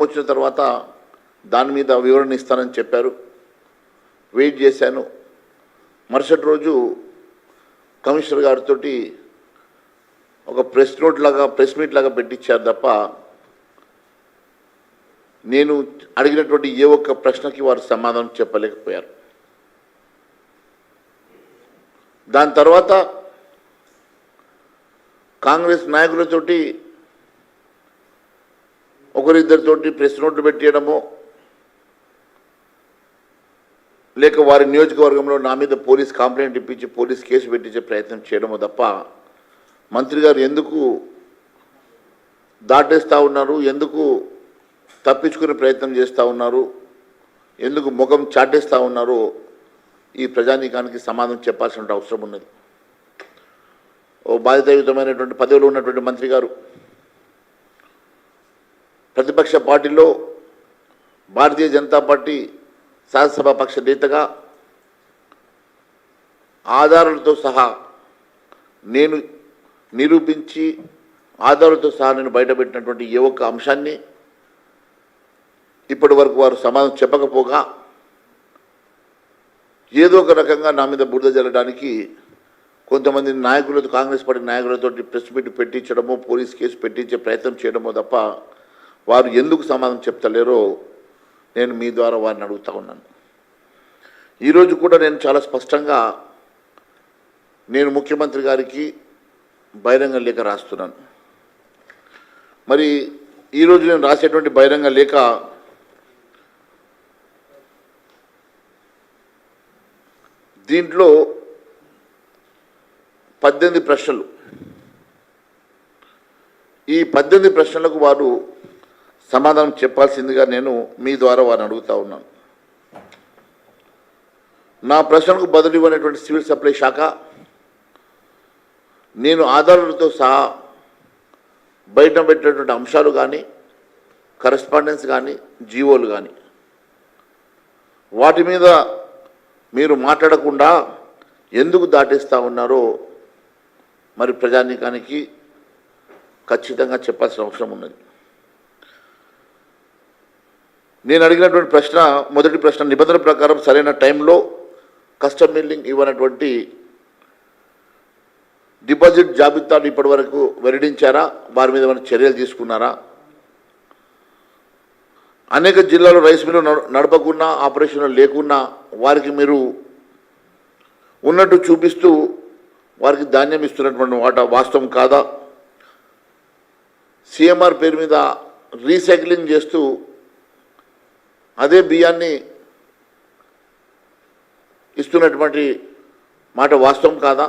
వచ్చిన తర్వాత దాని మీద వివరణ ఇస్తానని చెప్పారు. వెయిట్ చేశాను. మరుసటి రోజు కమిషనర్ గారితో ఒక ప్రెస్ మీట్ లాగా పెట్టించారు తప్ప నేను అడిగినటువంటి ఏ ఒక్క ప్రశ్నకి వారు సమాధానం చెప్పలేకపోయారు. దాని తర్వాత కాంగ్రెస్ నాయకులతోటి ఒకరిద్దరితోటి ప్రెస్ నోట్లు పెట్టేయడమో లేక వారి నియోజకవర్గంలో నా మీద పోలీస్ కంప్లైంట్ ఇప్పించి పోలీస్ కేసు పెట్టించే ప్రయత్నం చేయడమో తప్ప మంత్రి గారు ఎందుకు దాటేస్తూ ఉన్నారు, ఎందుకు తప్పించుకునే ప్రయత్నం చేస్తూ ఉన్నారు, ఎందుకు ముఖం చాటేస్తూ ఉన్నారో ఈ ప్రజానీకానికి సమాధానం చెప్పాల్సిన అవసరం ఉన్నది. ఓ బాధ్యతాయుతమైనటువంటి పదవిలో ఉన్నటువంటి మంత్రి గారు ప్రతిపక్ష పార్టీలో భారతీయ జనతా పార్టీ శాసనసభాపక్ష నేతగా ఆధారాలతో సహా నేను నిరూపించి ఆధారాలతో సహా నేను బయటపెట్టినటువంటి ఏ ఒక్క అంశాన్ని ఇప్పటి వరకు వారు సమాధానం చెప్పకపోగా ఏదో ఒక రకంగా నా మీద బురద జల్లడానికి కొంతమంది నాయకులతో కాంగ్రెస్ పార్టీ నాయకులతో ప్రెస్ మీట్ పెట్టించడమో పోలీస్ కేసు పెట్టించే ప్రయత్నం చేయడమో తప్ప వారు ఎందుకు సమాధానం చెప్తలేరో నేను మీ ద్వారా వారిని అడుగుతూ ఉన్నాను. ఈరోజు కూడా నేను చాలా స్పష్టంగా నేను ముఖ్యమంత్రి గారికి బహిరంగ లేఖ రాస్తున్నాను. మరి ఈరోజు నేను రాసేటువంటి బహిరంగ లేఖ దీంట్లో 18 ప్రశ్నలు. ఈ 18 ప్రశ్నలకు వారు సమాధానం చెప్పాల్సిందిగా నేను మీ ద్వారా వారిని అడుగుతూ ఉన్నాను. నా ప్రశ్నలకు బదులు ఇవ్వనటువంటి సివిల్ సప్లై శాఖ నేను ఆధారాలతో సహా బయట పెట్టినటువంటి అంశాలు కానీ కరెస్పాండెన్స్ కానీ జీవోలు కానీ వాటి మీద మీరు మాట్లాడకుండా ఎందుకు దాటేస్తూ ఉన్నారో మరి ప్రజానీకానికి ఖచ్చితంగా చెప్పాల్సిన అవసరం ఉన్నది. నేను అడిగినటువంటి ప్రశ్న, మొదటి ప్రశ్న, నిబంధనల ప్రకారం సరైన టైంలో కస్టమ్ మిల్లింగ్ ఇవ్వనటువంటి డిపాజిట్ జాబితాను ఇప్పటి వరకు వెల్లడించారా, వారి మీద ఏమైనా చర్యలు తీసుకున్నారా? అనేక జిల్లాలో రైస్ మిల్లు నడపకున్నా ఆపరేషన్లు లేకున్నా వారికి మీరు ఉన్నట్టు చూపిస్తూ వారికి ధాన్యం ఇస్తున్నటువంటి వాటా వాస్తవం కాదా? సిఎంఆర్ పేరు మీద రీసైక్లింగ్ చేస్తూ అదే బియ్యాన్ని ఇస్తున్నటువంటి మాట వాస్తవం కాదా?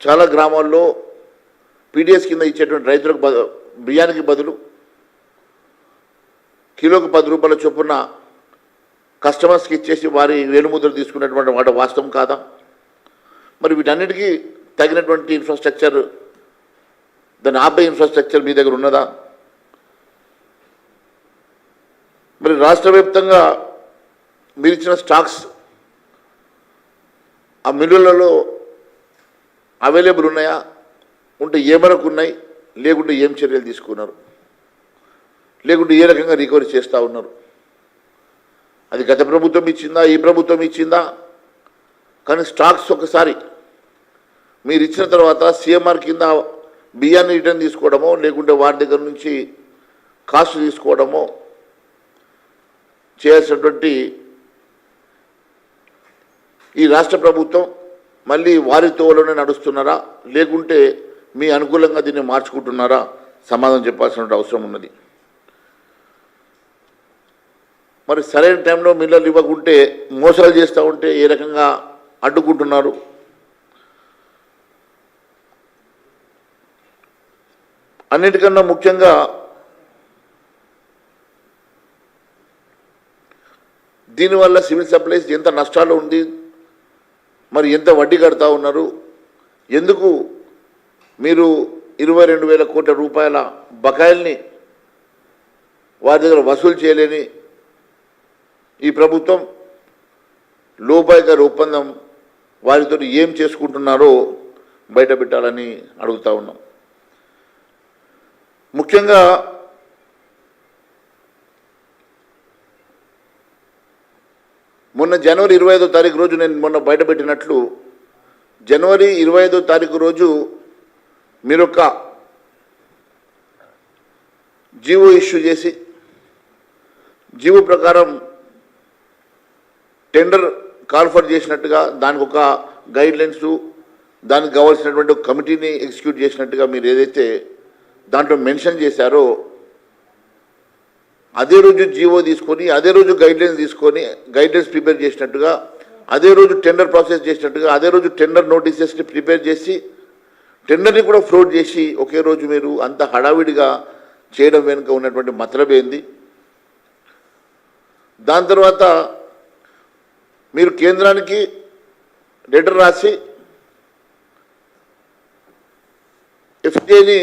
చాలా గ్రామాల్లో పీడిఎస్ కింద ఇచ్చేటువంటి రైతులకు బియ్యానికి బదులు కిలోకి 10 రూపాయల చొప్పున కస్టమర్స్కి ఇచ్చేసి వారి వేలుముద్రలు తీసుకున్నటువంటి మాట వాస్తవం కాదా? మరి వీటన్నిటికీ తగినటువంటి ఇన్ఫ్రాస్ట్రక్చర్, దాన్ని ఆపే ఇన్ఫ్రాస్ట్రక్చర్ మీ దగ్గర ఉన్నదా? మరి రాష్ట్ర వ్యాప్తంగా మీరు ఇచ్చిన స్టాక్స్ ఆ మిల్లులలో అవైలబుల్ ఉన్నాయా? ఉంటే ఏ మేరకు ఉన్నాయి? లేకుంటే ఏం చర్యలు తీసుకున్నారు? లేకుంటే ఏ రకంగా రికవరీ చేస్తూ ఉన్నారు? అది గత ప్రభుత్వం ఇచ్చిందా, ఈ ప్రభుత్వం ఇచ్చిందా? కానీ స్టాక్స్ ఒకసారి మీరు ఇచ్చిన తర్వాత సిఎంఆర్ కింద బియ్యాన్ని రిటర్న్ తీసుకోవడమో లేకుంటే వారి దగ్గర నుంచి కాస్ట్ తీసుకోవడమో చేయాల్సినటువంటి ఈ రాష్ట్ర ప్రభుత్వం మళ్ళీ వారి తోవలోనే నడుస్తున్నారా, లేకుంటే మీ అనుకూలంగా దీన్ని మార్చుకుంటున్నారా? సమాధానం చెప్పాల్సిన అవసరం ఉన్నది. మరి సరైన టైంలో మిల్లర్లు ఇవ్వకుంటే మోసాలు చేస్తూ ఉంటే ఏ రకంగా అడ్డుకుంటున్నారు? అన్నిటికన్నా ముఖ్యంగా దీనివల్ల సివిల్ సప్లైస్ ఎంత నష్టాలు ఉంది, మరి ఎంత వడ్డీ కడతా ఉన్నారు? ఎందుకు మీరు 22,000 కోట్ల రూపాయల బకాయిల్ని వారి దగ్గర వసూలు చేయలేని ఈ ప్రభుత్వం లోపాయికారి ఒప్పందం వారితో ఏం చేసుకుంటున్నారో బయట పెట్టాలని అడుగుతా ఉన్నాం. ముఖ్యంగా మొన్న జనవరి 25వ తారీఖు రోజు నేను మొన్న బయటపెట్టినట్లు జనవరి 25వ తారీఖు రోజు మీరు ఒక జీవో ఇష్యూ చేసి జీవో ప్రకారం టెండర్ కాల్ఫర్ చేసినట్టుగా దానికి ఒక గైడ్లైన్స్ దానికి కావాల్సినటువంటి ఒక కమిటీని ఎగ్జిక్యూట్ చేసినట్టుగా మీరు ఏదైతే దాంట్లో మెన్షన్ చేశారో అదే రోజు జీవో తీసుకొని అదే రోజు గైడ్లైన్స్ ప్రిపేర్ చేసినట్టుగా అదే రోజు టెండర్ ప్రాసెస్ చేసినట్టుగా అదే రోజు టెండర్ నోటీసెస్ని ప్రిపేర్ చేసి టెండర్ని కూడా ఫ్లోట్ చేసి ఒకే రోజు మీరు అంత హడావిడిగా చేయడం వెనుక ఉన్నటువంటి మతలబ్ ఏంది? దాని తర్వాత మీరు కేంద్రానికి లెటర్ రాసి ఎఫ్టీఏని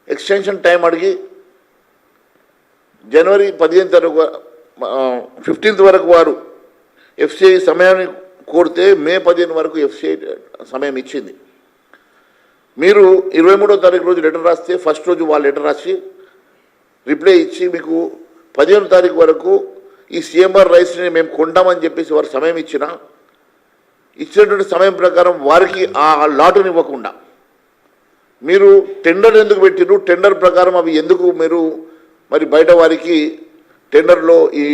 ఎక్స్టెన్షన్ టైం అడిగి జనవరి 15th వరకు వారు ఎఫ్సిఐ సమయాన్ని కోరితే మే 15 వరకు ఎఫ్సిఐ సమయం ఇచ్చింది. మీరు 23వ తారీఖు రోజు లెటర్ రాస్తే ఫస్ట్ రోజు వాళ్ళు లెటర్ రాసి రిప్లై ఇచ్చి మీకు 15వ తారీఖు వరకు ఈ సిఎంఆర్ రైస్ని మేము కొంటామని చెప్పేసి వారు సమయం ఇచ్చినటువంటి సమయం ప్రకారం వారికి ఆ లాటుని ఇవ్వకుండా మీరు టెండర్ ఎందుకు పెట్టిరు? టెండర్ ప్రకారం అవి ఎందుకు మీరు మరి బయట వారికి టెండర్లో ఈ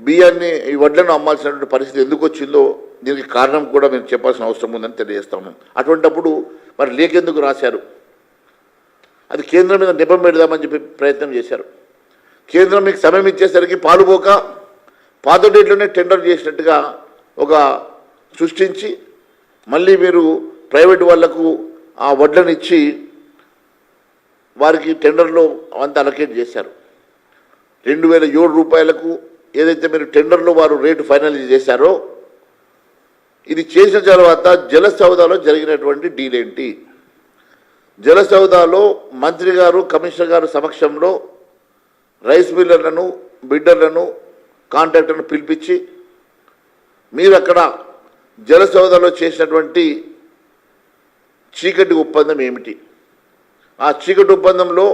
బియ్యాన్ని ఈ వడ్లను అమ్మాల్సినటువంటి పరిస్థితి ఎందుకు వచ్చిందో దీనికి కారణం కూడా మేము చెప్పాల్సిన అవసరం ఉందని తెలియజేస్తాము. అటువంటప్పుడు మరి లేకెందుకు రాశారు? అది కేంద్రం మీద నెపం పెడదామని చెప్పి ప్రయత్నం చేశారు. కేంద్రం మీకు సమయం ఇచ్చేసరికి పాలుపోక పాత డేట్లోనే టెండర్ చేసినట్టుగా ఒక సృష్టించి మళ్ళీ మీరు ప్రైవేట్ వాళ్లకు ఆ వడ్లను ఇచ్చి వారికి టెండర్లో అంత అలొకేట్ చేశారు. 2007 రూపాయలకు ఏదైతే మీరు టెండర్లో వారు రేటు ఫైనలైజ్ చేశారో ఇది చేసిన తర్వాత జలసౌదాలో జరిగినటువంటి డీల్ ఏంటి? జలసౌదాలో మంత్రి గారు కమిషనర్ గారు సమక్షంలో రైస్ మిల్లర్లను బిడ్డర్లను కాంట్రాక్టర్లను పిలిపించి మీరు అక్కడ జలసౌదాలో చేసినటువంటి చీకటి ఒప్పందం ఏమిటి? ఆ చీకటి ఒప్పందంలో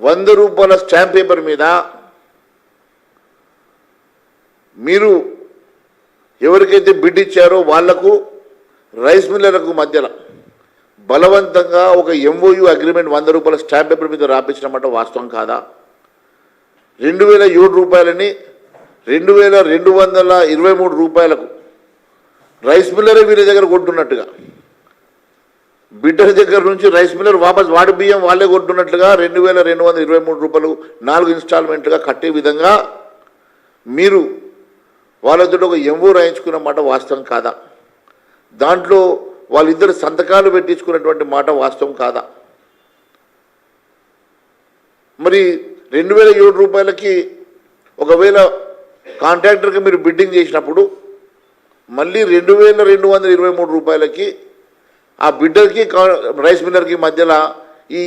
100 రూపాయల స్టాంప్ పేపర్ మీద మీరు ఎవరికైతే బిడ్ ఇచ్చారో వాళ్లకు రైస్ మిల్లర్లకు మధ్యలో బలవంతంగా ఒక ఎంఓయూ అగ్రిమెంట్ 100 రూపాయల స్టాంప్ పేపర్ మీద రాపించినమాట వాస్తవం కాదా? 2007 రూపాయలని 2223 రూపాయలకు రైస్ మిల్లరే వీళ్ళ దగ్గర కొట్టున్నట్టుగా బిడ్డల దగ్గర నుంచి రైస్ మిల్లర్ వాపస్ వాడి బియ్యం వాళ్ళే కొట్టున్నట్లుగా 2223 రూపాయలు 4 ఇన్స్టాల్మెంట్గా కట్టే విధంగా మీరు వాళ్ళతో ఒక ఎంఓ రాయించుకున్న మాట వాస్తవం కాదా? దాంట్లో వాళ్ళిద్దరు సంతకాలు పెట్టించుకున్నటువంటి మాట వాస్తవం కాదా? మరి 2007 రూపాయలకి ఒకవేళ కాంట్రాక్టర్కి మీరు బిడ్డింగ్ చేసినప్పుడు మళ్ళీ 2223 రూపాయలకి ఆ బిడ్డర్కి రైస్ మిల్లర్కి మధ్యలో ఈ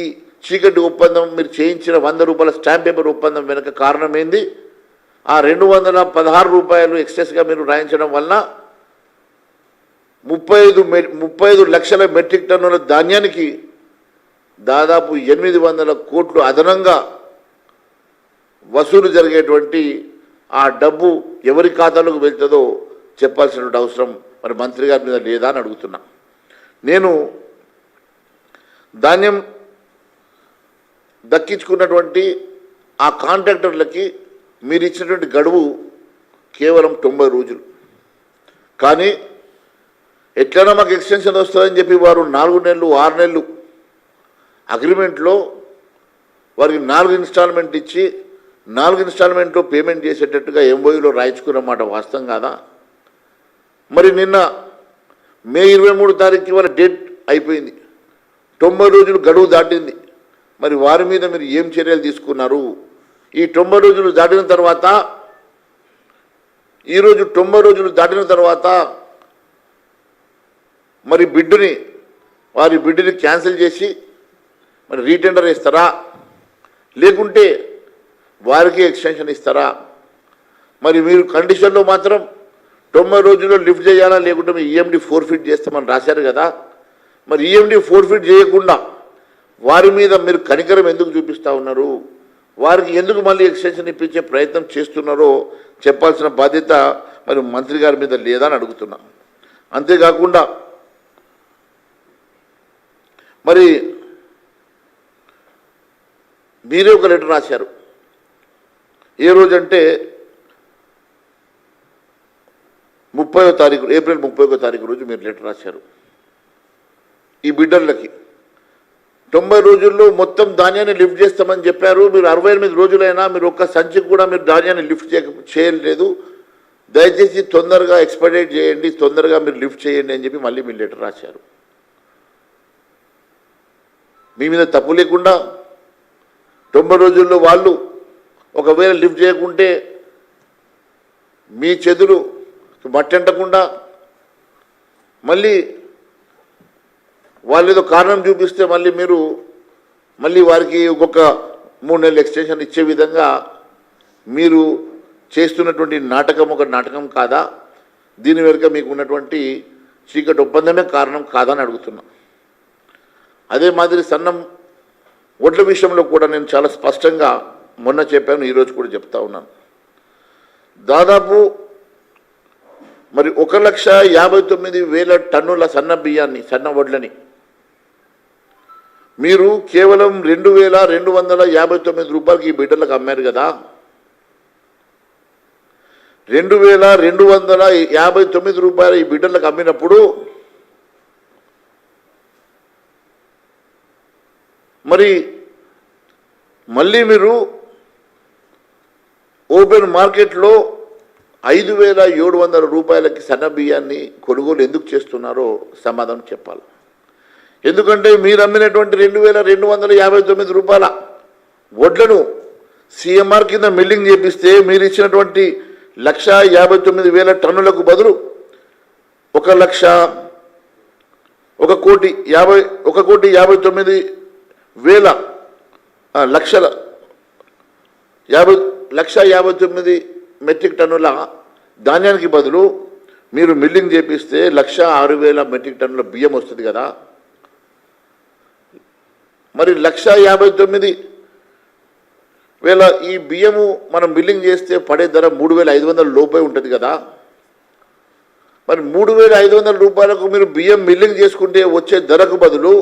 చీకటి ఒప్పందం మీరు చేయించిన 100 రూపాయల స్టాంప్ పేపర్ ఒప్పందం వెనుక కారణం ఏంది? ఆ 216 రూపాయలు ఎక్సెస్గా మీరు రాయించడం వలన 35 లక్షల మెట్రిక్ టన్నుల ధాన్యానికి దాదాపు 800 కోట్లు అదనంగా వసూలు జరిగేటువంటి ఆ డబ్బు ఎవరి ఖాతాలోకి వెళ్తుందో చెప్పాల్సినటువంటి అవసరం మరి మంత్రి గారి మీద లేదా అని అడుగుతున్నా. నేను ధాన్యం దక్కించుకున్నటువంటి ఆ కాంట్రాక్టర్లకి మీరు ఇచ్చినటువంటి గడువు కేవలం 90 రోజులు. కానీ ఎట్లైనా మాకు ఎక్స్టెన్షన్ వస్తుందని చెప్పి వారు 4 నెలలు 6 నెలలు అగ్రిమెంట్లో వారికి 4 ఇన్స్టాల్మెంట్ ఇచ్చి 4 ఇన్స్టాల్మెంట్లో పేమెంట్ చేసేటట్టుగా ఎంఓయూలో రాయించుకున్నమాట వాస్తవం కాదా? మరి నిన్న మే 23 తారీఖు వాళ్ళ డేట్ అయిపోయింది, 90 రోజులు గడువు దాటింది. మరి వారి మీద మీరు ఏం చర్యలు తీసుకున్నారు? ఈ 90 రోజులు దాటిన తర్వాత ఈరోజు 90 రోజులు దాటిన తర్వాత మరి వారి బిడ్డుని క్యాన్సిల్ చేసి మరి రీటెండర్ ఇస్తారా, లేకుంటే వారికి ఎక్స్టెన్షన్ ఇస్తారా? మరి మీరు కండిషన్లో మాత్రం 90 రోజుల్లో లిఫ్ట్ చేయాలా, లేకుంటే మీ ఈఎండి ఫోర్ఫిట్ చేస్తామని రాశారు కదా. మరి ఈఎండి ఫోర్ఫిట్ చేయకుండా వారి మీద మీరు కనికరం ఎందుకు చూపిస్తూ ఉన్నారు? వారికి ఎందుకు మళ్ళీ ఎక్స్టెన్షన్ ఇప్పించే ప్రయత్నం చేస్తున్నారో చెప్పాల్సిన బాధ్యత మరి మంత్రి గారి మీద లేదా అని అడుగుతున్నా. అంతేకాకుండా మరి మీరే ఒక లెటర్ రాశారు. ఏ రోజంటే 30వ తారీఖు, ఏప్రిల్ 31వ తారీఖు రోజు మీరు లెటర్ రాశారు. ఈ బిడ్డర్లకి 90 రోజుల్లో మొత్తం ధాన్యాన్ని లిఫ్ట్ చేస్తామని చెప్పారు. మీరు 68 రోజులైనా మీరు ఒక్క సంచికి కూడా మీరు ధాన్యాన్ని లిఫ్ట్ చేయలేదు. దయచేసి తొందరగా ఎక్స్పెడైట్ చేయండి, తొందరగా మీరు లిఫ్ట్ చేయండి అని చెప్పి మళ్ళీ మీరు లెటర్ రాశారు. మీ మీద తప్పు లేకుండా 90 రోజుల్లో వాళ్ళు ఒకవేళ లిఫ్ట్ చేయకుంటే మీ చేతులు మట్టంటకుండా మళ్ళీ వాళ్ళు ఏదో కారణం చూపిస్తే మళ్ళీ వారికి ఒక్కొక్క 3 నెలలు ఎక్స్టెన్షన్ ఇచ్చే విధంగా మీరు చేస్తున్నటువంటి నాటకం ఒక నాటకం కాదా? దీని వెనుక మీకు ఉన్నటువంటి చీకటి ఒప్పందమే కారణం కాదా అని అడుగుతున్నా. అదే మాదిరి సన్నం వడ్ల విషయంలో కూడా నేను చాలా స్పష్టంగా మొన్న చెప్పాను, ఈరోజు కూడా చెప్తా ఉన్నాను. దాదాపు మరి 1,59,000 టన్నుల సన్న బియ్యాన్ని, సన్న వడ్లని మీరు కేవలం 2,259 రూపాయలకి ఈ బిడ్డలకు అమ్మారు కదా. 2,259 రూపాయలు ఈ బిడ్డలకు అమ్మినప్పుడు మళ్ళీ మీరు ఓపెన్ మార్కెట్లో 5,700 రూపాయలకి సన్న బియ్యాన్ని కొనుగోలు ఎందుకు చేస్తున్నారో సమాధానం చెప్పాలి. ఎందుకంటే మీరు అమ్మినటువంటి 2,259 రూపాయల వడ్లను సిఎంఆర్ కింద మిల్లింగ్ చేపిస్తే మీరు ఇచ్చినటువంటి 1,59,000 టన్నులకు బదులు 1,59,000 మెట్రిక్ టన్నుల ధాన్యానికి బదులు మీరు మిల్లింగ్ చేపిస్తే 1,06,000 మెట్రిక్ టన్నుల బియ్యం వస్తుంది కదా. మరి 1,59,000 ఈ బియ్యము మనం మిల్లింగ్ చేస్తే పడే ధర 3,500 లోపే ఉంటుంది కదా. మరి 3,500 రూపాయలకు మీరు బియ్యం మిల్లింగ్ చేసుకుంటే వచ్చే ధరకు బదులు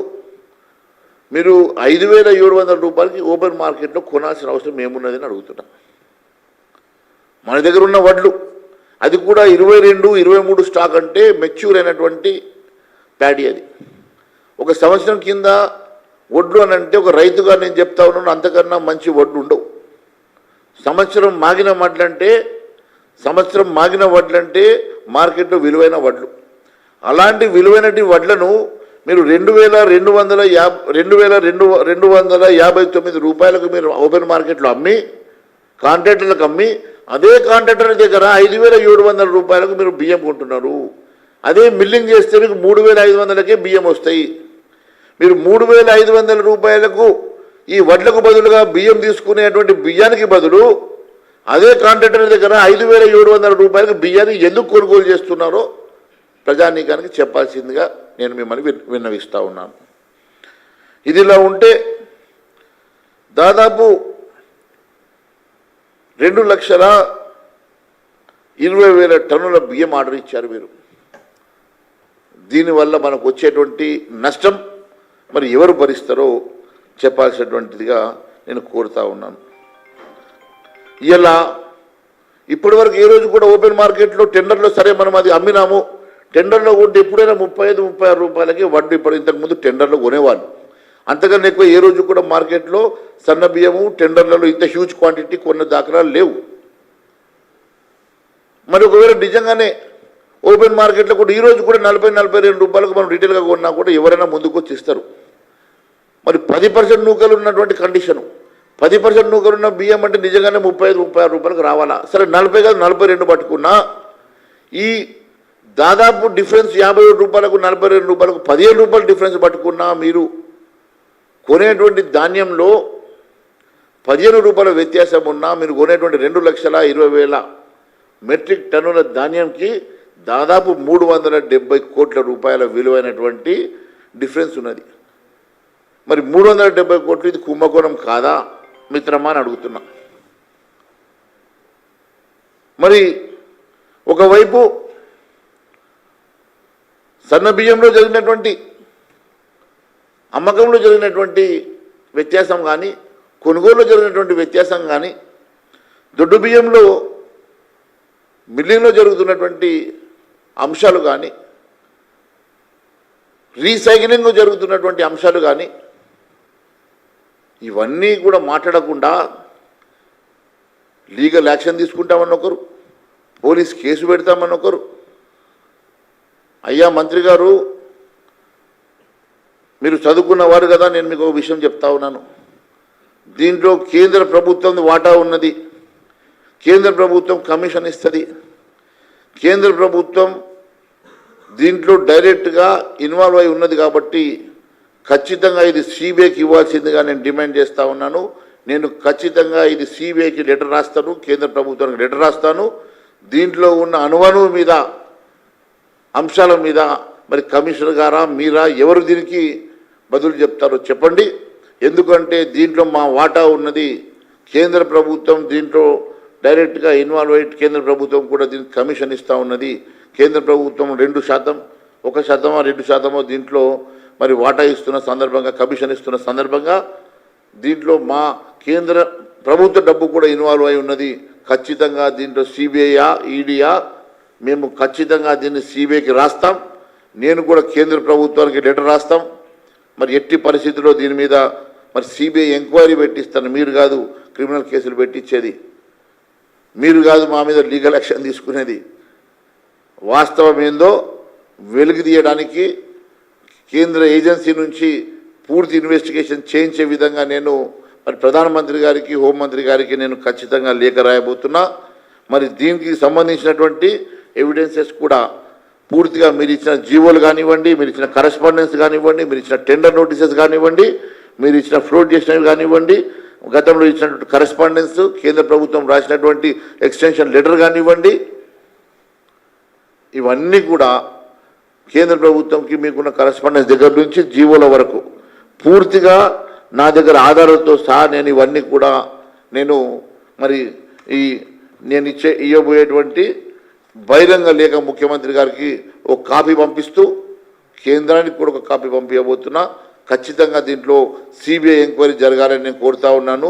మీరు 5,700 రూపాయలకి ఓపెన్ మార్కెట్లో కొనాల్సిన అవసరం ఏమున్నదని అడుగుతున్నా. మన దగ్గర ఉన్న వడ్లు అది కూడా 22, 23 స్టాక్ అంటే మెచ్యూర్ అయినటువంటి ప్యాడీ. అది ఒక సంవత్సరం కింద వడ్లు అని అంటే ఒక రైతుగా నేను చెప్తా ఉన్నాను, అంతకన్నా మంచి వడ్లు ఉండవు. సంవత్సరం మాగిన వడ్లంటే మార్కెట్లో విలువైన వడ్లు. అలాంటి విలువైనటి వడ్లను మీరు 2,259 రూపాయలకు మీరు ఓపెన్ మార్కెట్లో అమ్మి కాంట్రాక్టర్లకు అమ్మి అదే కాంట్రాక్టర్ దగ్గర 5,700 రూపాయలకు మీరు బియ్యం కొంటున్నారు. అదే మిల్లింగ్ చేస్తే మీకు 3,500కే బియ్యం వస్తాయి. మీరు 3,500 రూపాయలకు ఈ వడ్లకు బదులుగా బియ్యం తీసుకునేటువంటి బియ్యానికి బదులు అదే కాంట్రాక్టర్ దగ్గర 5,700 రూపాయలకు బియ్యాన్ని ఎందుకు కొనుగోలు చేస్తున్నారో ప్రజానీకానికి చెప్పాల్సిందిగా నేను మిమ్మల్ని విన్నవిస్తూ ఉన్నాను. ఇదిలా ఉంటే దాదాపు 2,20,000 టన్నుల బియ్యం ఆర్డర్ ఇచ్చారు మీరు. దీనివల్ల మనకు వచ్చేటువంటి నష్టం మరి ఎవరు భరిస్తారో చెప్పాల్సినటువంటిదిగా నేను కోరుతా ఉన్నాను. ఇలా ఇప్పటివరకు ఏ రోజు కూడా ఓపెన్ మార్కెట్లో టెండర్లో సరే మనం అది అమ్మినాము, టెండర్లో కొంటే ఎప్పుడైనా 35-36 రూపాయలకి వడ్డీ. ఇప్పుడు ఇంతకుముందు టెండర్లో కొనేవాళ్ళు, అంతకన్నా ఎక్కువ ఏ రోజు కూడా మార్కెట్లో సన్న బియ్యము టెండర్లలో ఇంత హ్యూజ్ క్వాంటిటీ కొన్న దాఖలాలు లేవు. మరి ఒకవేళ నిజంగానే ఓపెన్ మార్కెట్లో కూడా ఈరోజు కూడా 40-42 రూపాయలకు మనం రీటైల్గా కొన్నా కూడా ఎవరైనా ముందుకు వచ్చి ఇస్తారు. మరి 10% నూకలు ఉన్నటువంటి కండిషను, 10% నూకలు ఉన్న బియ్యం అంటే నిజంగానే 35-36 రూపాయలకు రావాలా? సరే 40 కాదు 42 పట్టుకున్నా ఈ దాదాపు డిఫరెన్స్ 57 రూపాయలకు 42 రూపాయలకు 15 రూపాయలు డిఫరెన్స్ పట్టుకున్నా మీరు కొనేటువంటి ధాన్యంలో 15 రూపాయల వ్యత్యాసం ఉన్నా మీరు కొనేటువంటి 2,20,000 మెట్రిక్ టన్నుల ధాన్యంకి దాదాపు 370 కోట్ల రూపాయల విలువైనటువంటి డిఫరెన్స్ ఉన్నది. మరి 370 కోట్లు ఇది కుంభకోణం కాదా మిత్రమా అని అడుగుతున్నా. మరి ఒకవైపు సన్న బియ్యంలో జరిగినటువంటి అమ్మకంలో జరిగినటువంటి వ్యత్యాసం కానీ, కొనుగోలులో జరిగినటువంటి వ్యత్యాసం కానీ, దొడ్డు బియ్యంలో మిల్లింగ్లో జరుగుతున్నటువంటి అంశాలు కానీ, రీసైక్లింగ్లో జరుగుతున్నటువంటి అంశాలు కానీ, ఇవన్నీ కూడా మాట్లాడకుండా లీగల్ యాక్షన్ తీసుకుంటామని ఒకరు, పోలీస్ కేసు పెడతామని ఒకరు. అయ్యా మంత్రి గారు, మీరు చదువుకున్నవారు కదా, నేను మీకు ఒక విషయం చెప్తా ఉన్నాను. దీంట్లో కేంద్ర ప్రభుత్వం వాటా ఉన్నది, కేంద్ర ప్రభుత్వం కమిషన్ ఇస్తుంది, కేంద్ర ప్రభుత్వం దీంట్లో డైరెక్ట్గా ఇన్వాల్వ్ అయి ఉన్నది. కాబట్టి ఖచ్చితంగా ఇది సిబిఐకి ఇవ్వాల్సిందిగా నేను డిమాండ్ చేస్తూ ఉన్నాను. నేను ఖచ్చితంగా ఇది సిబిఐకి లెటర్ రాస్తాను, కేంద్ర ప్రభుత్వానికి లెటర్ రాస్తాను. దీంట్లో ఉన్న అణువణువు మీద అంశాల మీద మరి కమిషనర్ గారా మీరా ఎవరు దీనికి బదులు చెప్తారో చెప్పండి. ఎందుకంటే దీంట్లో మా వాటా ఉన్నది, కేంద్ర ప్రభుత్వం దీంట్లో డైరెక్ట్గా ఇన్వాల్వ్ అయ్యి కేంద్ర ప్రభుత్వం కూడా దీనికి కమిషన్ ఇస్తూ ఉన్నది. కేంద్ర ప్రభుత్వం 2%, 1%, 2% దీంట్లో మరి వాటా ఇస్తున్న సందర్భంగా, కమిషన్ ఇస్తున్న సందర్భంగా దీంట్లో మా కేంద్ర ప్రభుత్వ డబ్బు కూడా ఇన్వాల్వ్ అయి ఉన్నది. ఖచ్చితంగా దీంట్లో సిబిఐయా ఈడీయా మేము ఖచ్చితంగా దీన్ని సిబిఐకి రాస్తాం. నేను కూడా కేంద్ర ప్రభుత్వానికి లెటర్ రాస్తాం. మరి ఎట్టి పరిస్థితుల్లో దీని మీద మరి సిబిఐ ఎంక్వైరీ పెట్టిస్తాను. మీరు కాదు క్రిమినల్ కేసులు పెట్టించేది, మీరు కాదు మా మీద లీగల్ యాక్షన్ తీసుకునేది. వాస్తవం ఏందో వెలుగు తీయడానికి కేంద్ర ఏజెన్సీ నుంచి పూర్తి ఇన్వెస్టిగేషన్ చేయించే విధంగా నేను మరి ప్రధానమంత్రి గారికి, హోంమంత్రి గారికి నేను ఖచ్చితంగా లేఖ రాయబోతున్నా. మరి దీనికి సంబంధించినటువంటి ఎవిడెన్సెస్ కూడా పూర్తిగా మీరు ఇచ్చిన జీవోలు కానివ్వండి, మీరు ఇచ్చిన కరెస్పాండెన్స్ కానివ్వండి, మీరు ఇచ్చిన టెండర్ నోటీసెస్ కానివ్వండి, మీరు ఇచ్చిన ఫ్లోట్ చేసినవి కానివ్వండి, గతంలో ఇచ్చినటువంటి కరెస్పాండెన్స్, కేంద్ర ప్రభుత్వం రాసినటువంటి ఎక్స్టెన్షన్ లెటర్ కానివ్వండి, ఇవన్నీ కూడా కేంద్ర ప్రభుత్వంకి మీకున్న కరెస్పాండెన్స్ దగ్గర నుంచి జీవోల వరకు పూర్తిగా నా దగ్గర ఆధారాలతో సహా నేను ఇవన్నీ కూడా నేను మరి నేను ఇవ్వబోయేటువంటి బహిరంగ లేఖ ముఖ్యమంత్రి గారికి ఒక కాపీ పంపిస్తూ కేంద్రానికి కూడా ఒక కాపీ పంపించబోతున్నా. ఖచ్చితంగా దీంట్లో సిబిఐ ఎంక్వైరీ జరగాలని నేను కోరుతా ఉన్నాను.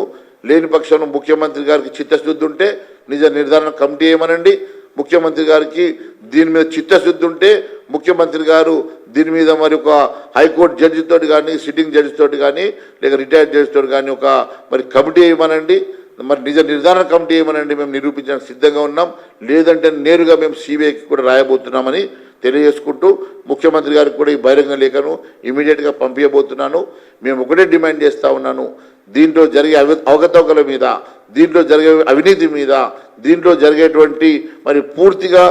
లేని పక్షంలో ముఖ్యమంత్రి గారికి చిత్తశుద్ధి ఉంటే నిజ నిర్ధారణ కమిటీ ఏమనండి, ముఖ్యమంత్రి గారికి దీని మీద చిత్తశుద్ధి ఉంటే ముఖ్యమంత్రి గారు దీని మీద మరి ఒక హైకోర్టు జడ్జితో కానీ, సిట్టింగ్ జడ్జితో కానీ, లేక రిటైర్డ్ జడ్జితో కానీ ఒక మరి కమిటీ ఏమనండి, మరి నిజ నిర్ధారణ కమిటీ ఏమనండి, మేము నిరూపించడానికి సిద్ధంగా ఉన్నాం. లేదంటే నేరుగా మేము సిబిఐకి కూడా రాయబోతున్నామని తెలియజేసుకుంటూ ముఖ్యమంత్రి గారికి కూడా ఈ బహిరంగ లేఖను ఇమీడియట్గా పంపించబోతున్నాను. మేము ఒకటే డిమాండ్ చేస్తూ ఉన్నాను, దీంట్లో జరిగే అవకతవకల మీద, దీంట్లో జరిగే అవినీతి మీద, దీంట్లో జరిగేటువంటి మరి పూర్తిగా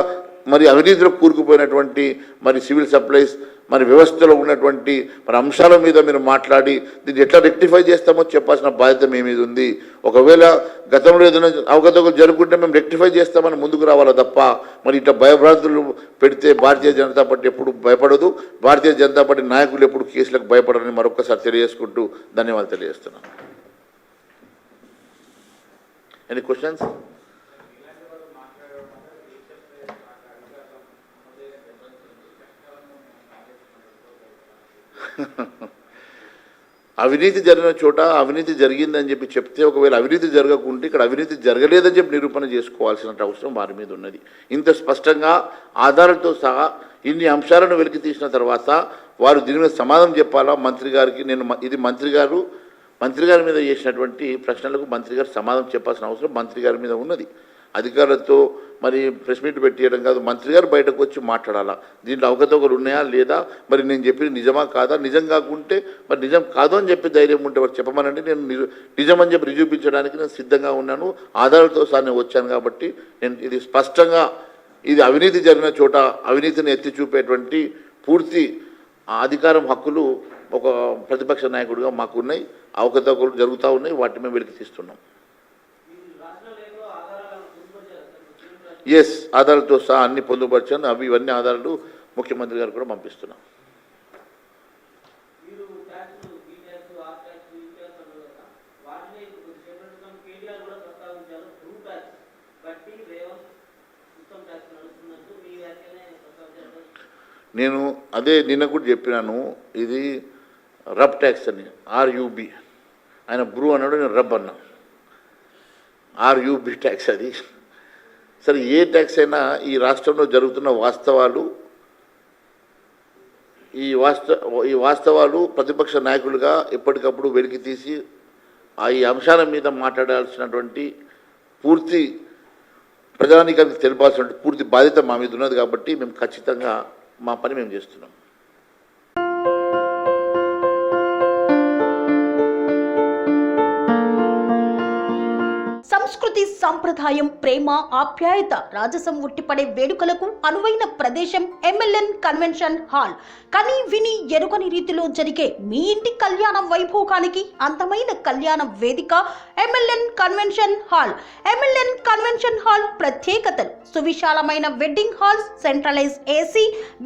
మరి అవినీతిలో కూరుకుపోయినటువంటి మరి సివిల్ సప్లైస్ మరి వ్యవస్థలో ఉన్నటువంటి మరి అంశాల మీద మీరు మాట్లాడి దీన్ని ఎట్లా రెక్టిఫై చేస్తామో చెప్పాల్సిన బాధ్యత మీ మీద ఉంది. ఒకవేళ గతంలో ఏదైనా అవకతవకలు జరుగుతుంటే మేము రెక్టిఫై చేస్తామని ముందుకు రావాలా తప్ప మరి ఇట్లా భయభ్రాంతులు పెడితే భారతీయ జనతా పార్టీ ఎప్పుడు భయపడదు, భారతీయ జనతా పార్టీ నాయకులు ఎప్పుడు కేసులకు భయపడరని మరొకసారి తెలియజేసుకుంటూ ధన్యవాదాలు తెలియజేస్తున్నాను. Any questions? అవినీతి జరిగిన చోట అవినీతి జరిగిందని చెప్పి చెప్తే, ఒకవేళ అవినీతి జరగకుంటే ఇక్కడ అవినీతి జరగలేదని చెప్పి నిరూపణ చేసుకోవాల్సిన అవసరం వారి మీద ఉన్నది. ఇంత స్పష్టంగా ఆధారాలతో సహా ఇన్ని అంశాలను వెలికి తీసిన తర్వాత వారు దీని మీద సమాధానం చెప్పాలా మంత్రి గారికి. నేను ఇది మంత్రి గారి మీద చేసినటువంటి ప్రశ్నలకు మంత్రి గారు సమాధానం చెప్పాల్సిన అవసరం మంత్రి గారి మీద ఉన్నది. అధికారులతో మరి ప్రెస్ మీట్ పెట్టేయడం కాదు, మంత్రి గారు బయటకు వచ్చి మాట్లాడాలా, దీంట్లో అవకతవకలు ఉన్నాయా లేదా, మరి నేను చెప్పింది నిజమా కాదా, నిజం కాకుంటే మరి నిజం కాదు అని చెప్పి ధైర్యం ఉంటే వారు చెప్పమనండి. నేను నిజం అని చెప్పి నిరూపించడానికి నేను సిద్ధంగా ఉన్నాను. ఆధారాలతో సహా నేను వచ్చాను. కాబట్టి నేను ఇది స్పష్టంగా ఇది అవినీతి జరిగిన చోట అవినీతిని ఎత్తి చూపేటువంటి పూర్తి అధికారం హక్కులు ఒక ప్రతిపక్ష నాయకుడిగా మాకు ఉన్నాయి. అవకతవకలు జరుగుతూ ఉన్నాయి, వాటి మేము వెలికి తీస్తున్నాం. ఎస్, ఆధారాలతో సహా అన్ని పొందుపరిచాను. ఇవన్నీ ఆధారాలు ముఖ్యమంత్రి గారు కూడా పంపిస్తున్నాం. నేను అదే నిన్న కూడా చెప్పినాను, ఇది రబ్ ట్యాక్స్ అని, RUB. ఆయన బ్రూ అన్నాడు, నేను రబ్ అన్నా. RUB ట్యాక్స్ అది. సరే, ఏ ట్యాక్స్ అయినా ఈ రాష్ట్రంలో జరుగుతున్న వాస్తవాలు, ఈ వాస్తవాలు ప్రతిపక్ష నాయకులుగా ఎప్పటికప్పుడు వెలికి తీసి ఈ అంశాల మీద మాట్లాడాల్సినటువంటి పూర్తి ప్రజానీకానికి తెలిపాల్సినటువంటి పూర్తి బాధ్యత మా మీద ఉన్నది. కాబట్టి మేము ఖచ్చితంగా మా పని మేము చేస్తున్నాం. సంస్కృతి, సంప్రదాయం, ప్రేమ, ఆప్యాయత, రాజసం ఉట్టిపడే వేడుకలకు అనువైన ప్రదేశం MLN కన్వెన్షన్ హాల్. కని విని ఎరుగని రీతిలో జరిగే మీ ఇంటి కళ్యాణ వైభోగానికి అందమైన కళ్యాణ వేదిక MLN convention hall. MLN convention hall ప్రత్యేకతలు: సువిశాలమైన wedding halls, centralise AC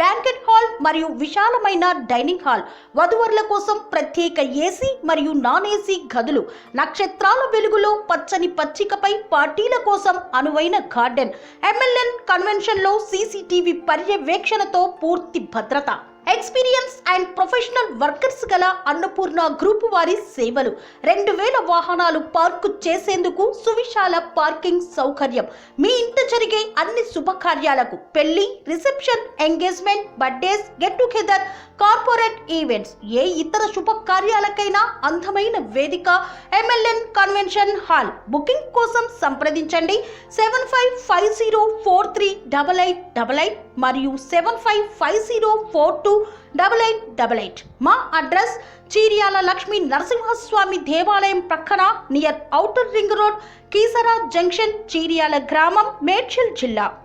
banquet hall మరియు విశాలమైన డైనింగ్ హాల్, వధువరుల కోసం ప్రత్యేక AC మరియు నాన్ AC గదులు, నక్షత్రాల వెలుగులో పచ్చని పచ్చికపై పార్టీల కోసం అనువైన గార్డెన్. MLN కన్వెన్షన్ లో CCTV పర్యవేక్షణతో పూర్తి భద్రత. ఎక్స్పీరియన్స్ అండ్ ప్రొఫెషనల్ వర్కర్స్ గల అన్నపూర్ణ గ్రూప్ వారి సేవలు. 2000 వాహనాలు పార్కు చేసేందుకు సువిశాల పార్కింగ్ సౌకర్యం. మీ ఇంట జరిగే అన్ని శుభకార్యాలకు, పెళ్లి, reception, engagement, birthdays, get together, corporate events, ఏ ఇతర శుభకార్యాలకైనా అందమైన వేదిక MLN కన్వెన్షన్ హాల్. బుకింగ్ కోసం సంప్రదించండి 7550438888 మరియు 7550428888. మా అడ్రస్ చీర్యాల లక్ష్మీ నరసింహస్వామి దేవాలయం ప్రక్కన, near outer ring road, Keesara junction, Cheeryal గ్రామం, మేడ్చల్ జిల్లా.